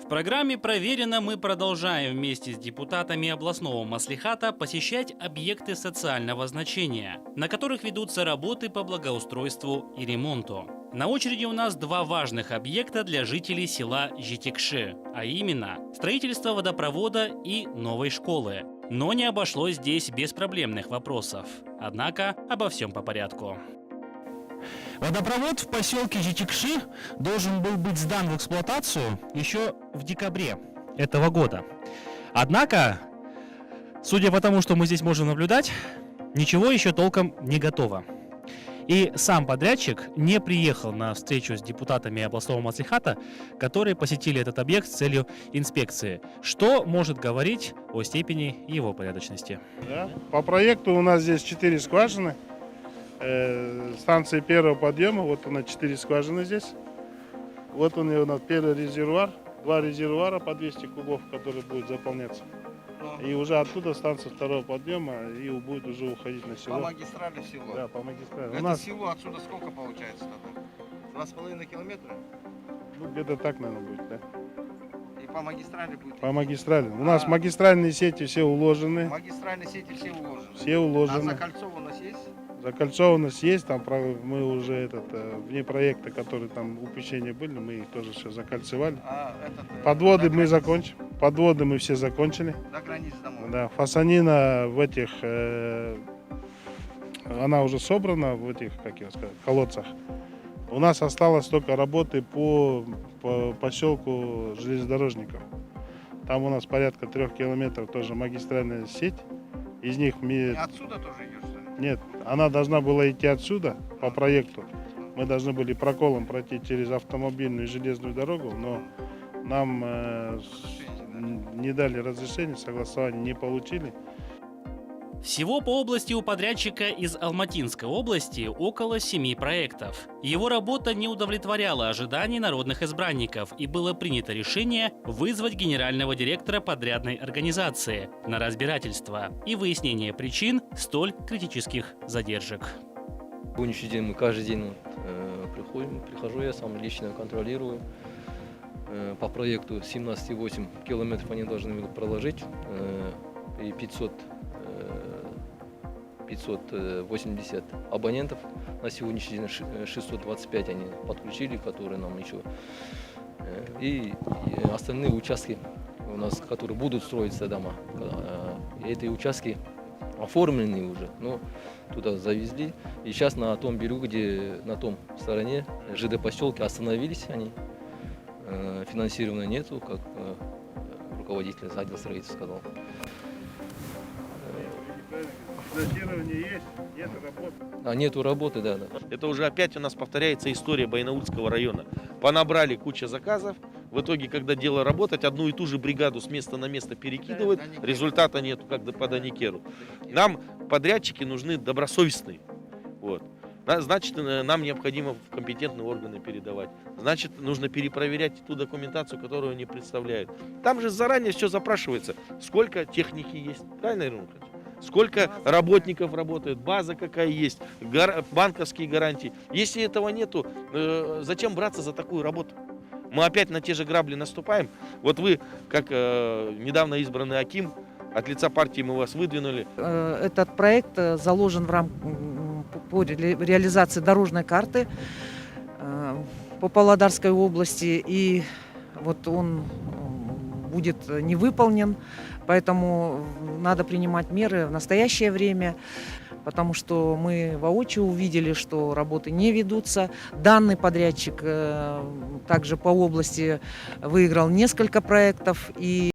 программе «Проверено» мы продолжаем вместе с депутатами областного маслихата посещать объекты социального значения, на которых ведутся работы по благоустройству и ремонту. На очереди у нас два важных объекта для жителей села Житекши, а именно строительство водопровода и новой школы. Но не обошлось здесь без проблемных вопросов. Однако обо всем по порядку. Водопровод в поселке Житекши должен был быть сдан в эксплуатацию еще в декабре этого года. Однако, судя по тому, что мы здесь можем наблюдать, ничего еще толком не готово. И сам подрядчик не приехал на встречу с депутатами областного маслихата, которые посетили этот объект с целью инспекции, что может говорить о степени его порядочности. Да. По проекту у нас здесь 4 скважины. Станция первого подъема, вот у нас 4 скважины здесь. Вот у нас первый резервуар, 2 резервуара по 200 кубов, который будет заполняться. И уже оттуда станция второго подъема и будет уже уходить на село. По магистрали село? Да, по магистрали. Это у нас село отсюда сколько получается? 2,5 километра? ну, где-то так, наверное, будет, да. И по магистрали будет? По магистрали. У нас магистральные сети все уложены. Магистральные сети все уложены? Все уложены. А закольцованность есть? Закольцованность есть, там мы уже вне проекта, которые там упущения были, мы их тоже все закольцевали. Подводы мы закончим. Подводы мы все закончили. До границы домой? Да, фасонина в этих, она уже собрана в этих, как я сказал, колодцах. У нас осталось только работы по поселку железнодорожников. Там у нас порядка 3 километров тоже магистральная сеть. Из них И отсюда тоже идешь, что ли? Нет, она должна была идти отсюда по проекту. Мы должны были проколом пройти через автомобильную и железную дорогу, но нам не дали разрешения, согласования не получили. Всего по области у подрядчика из Алматинской области около 7 проектов. Его работа не удовлетворяла ожиданий народных избранников, и было принято решение вызвать генерального директора подрядной организации на разбирательство и выяснение причин столь критических задержек. Сегодняшний день мы каждый день прихожу, я сам лично контролирую. По проекту 17,8 километров они должны будут проложить, и 580 абонентов. На сегодняшний день 625 они подключили, которые нам еще. И остальные участки у нас, которые будут строиться дома, эти участки оформлены уже, но туда завезли. И сейчас на том берегу, где на том стороне ЖД поселки остановились они. Финансирования нету, как руководитель отдела строительства сказал. Финансирование есть, нет работы. Нету работы, да. Это уже опять у нас повторяется история Баянаульского района. Понабрали кучу заказов. В итоге, когда дело работать, одну и ту же бригаду с места на место перекидывают. Результата нету, как по Даникеру. Нам подрядчики нужны добросовестные. Вот. Значит, нам необходимо в компетентные органы передавать. Значит, нужно перепроверять ту документацию, которую они представляют. Там же заранее все запрашивается. Сколько техники есть. Правильно, Ирина Николаевна? Сколько работников работает, база какая есть, банковские гарантии. Если этого нету, зачем браться за такую работу? Мы опять на те же грабли наступаем. Вот вы, как недавно избранный аким, от лица партии мы вас выдвинули. Этот проект заложен в рамках по реализации дорожной карты по Павлодарской области, и вот он будет не выполнен, поэтому надо принимать меры в настоящее время, потому что мы воочию увидели, что работы не ведутся. Данный подрядчик также по области выиграл несколько проектов, и